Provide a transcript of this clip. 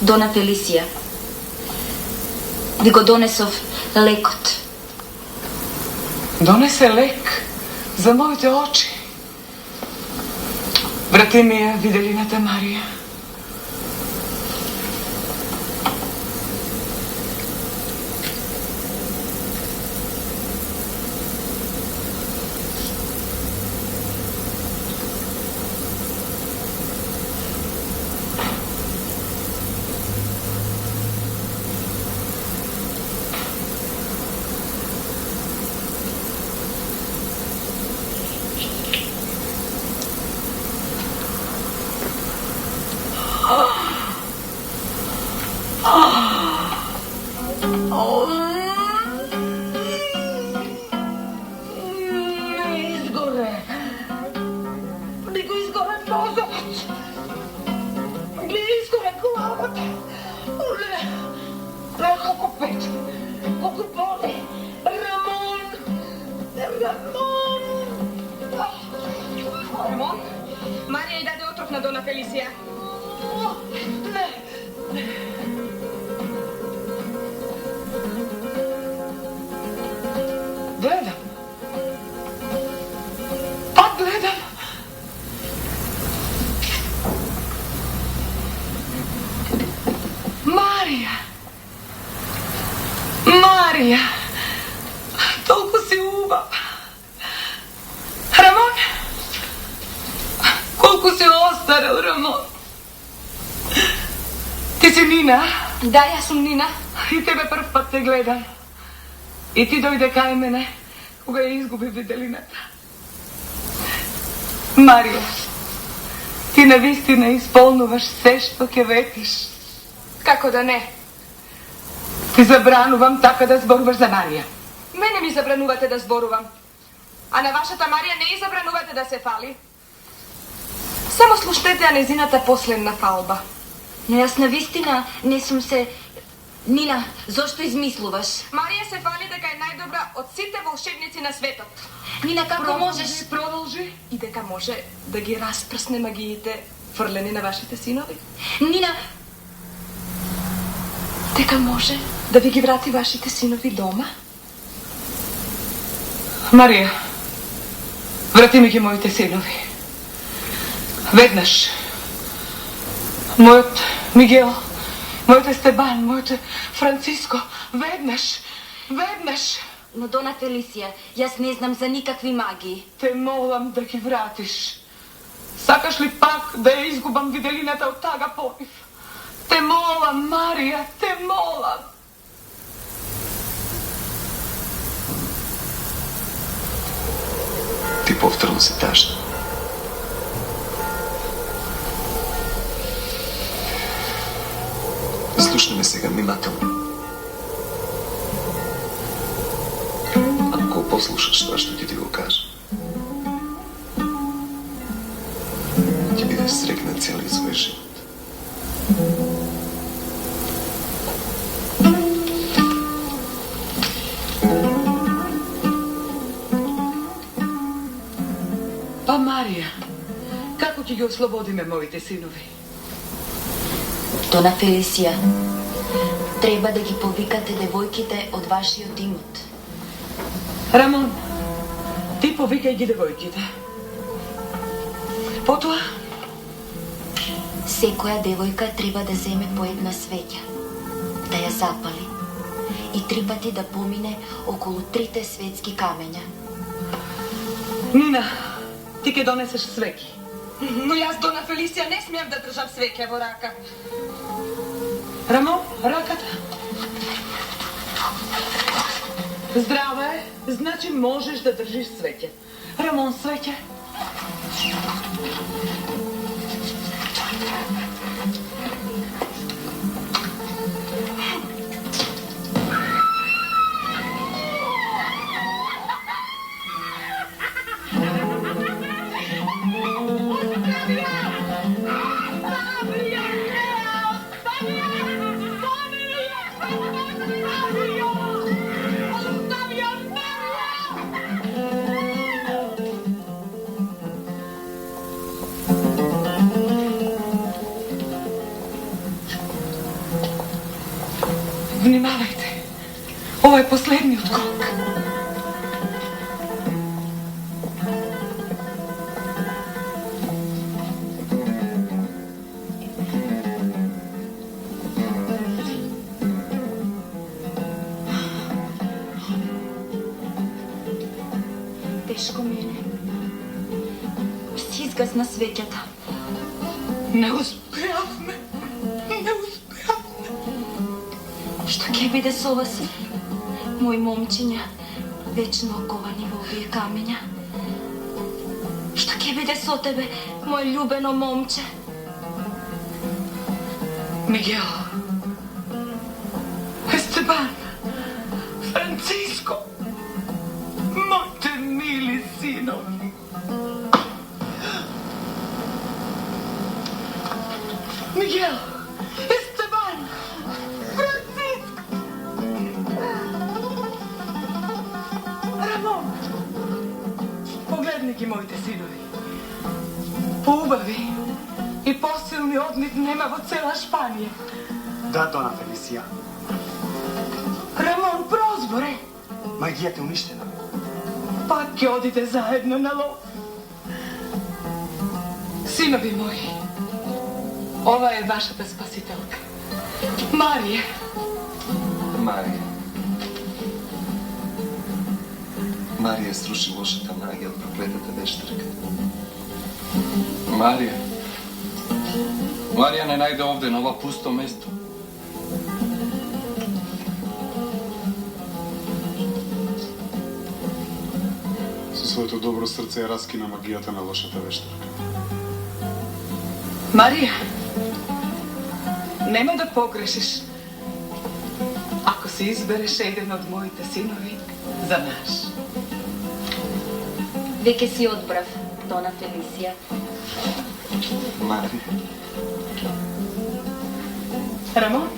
Dona Felicia, vi go donesov lekot. Donese lek za moje oči. Vrati mi je Videlinata Marija. Ramon, Marija i dade otrov na Dona Felicia. Ne. Gledam. Pa gledam. Marija. Marija. Toliko si ubav. Ramon. Koliko si ostarel, Ramon. Ti si Nina? Da, ja sam Nina. I tebe prv pat te gledam. I ti dojde kaj mene, koga je izgubi Videlinata. Marija, ti na vistine ispolnuvaš sve što ke vetiš. Kako da ne? Ti zabranuvam tako da zboruvaš za Marija. Mene mi zabranuvate da zboruvam. A na вашата Марija ne i zabranuvate da se fali. Само слушайте а незината последна фалба. Но јас навистина не сум се... Нина, зошто измислуваш? Марија се фали дека е најдобра од сите волшебници на светот. Нина, како можеш? Продолжи. И дека може да ги распрсне магиите фрлени на вашите синови. Нина... Дека може да ви ги врати вашите синови дома. Марија, врати ми ги моите синови. Веднаш. Мојот Мигел, мојот Естебан, мојот Франциско. Веднаш. Веднаш. Но, Дона Фелисија, јас не знам за никакви магии. Те молам да ги вратиш. Сакаш ли пак да ја изгубам Виделината од тага попив? Те молам, Марија, те молам. Ти повторно се тажна. Слушни ме сега внимателно. Ако послушаш това, што ти го кажа, ти бидеш срекна целият свој живот. Па, Марија, како ќе ги ослободиме моите синови? Дона Фелисија, треба да ги повикате девојките од вашиот имот. Рамон, ти повикај ги девојките. Потоа? Секоја девојка треба да земе по една свеќа, да ја запали и 3 пати да помине околу 3 светски камења. Нина, ти ке донесеш свеќи. Но јас, Дона Фелисија, не смеам да држам свеќа во рака. Рамон, раката. Здраве, значи можеш да држиш свеќе. Рамон, свеќе. Внимавайте. Ова е последниот крок. Тешко ми е. Си изгасна свеќата. Не успеавме. Не успеавме. Што ќе биде со вас, мој момчиња, вечно оковани во овие камења? Што ќе биде со тебе, мој љубено момче? Мигел. Естебан. Франциско. Моите мили синови. Мигел. Естебан. Франциско. Рамон. Погледни ги моите синови. Поубави и посилни од нив нема во цела Шпанија. Да, Дона Фелисија. Рамон, прозборе. Магијата е уништена. Пак ќе одите заедно на лов. Синови мои, ова е вашата спасителка. Марија. Марија. Марија сруши лошата магија од проклетата вештарка. Марија. Марија не најде овде на ова пусто место. Со своето добро срце ја раскина магијата на лошата вештарка. Марија, нема да погрешиш ако си избереш еден од моите синови за наш. Веќе си одбрав, Дона Фелисија. Марија. Рамон,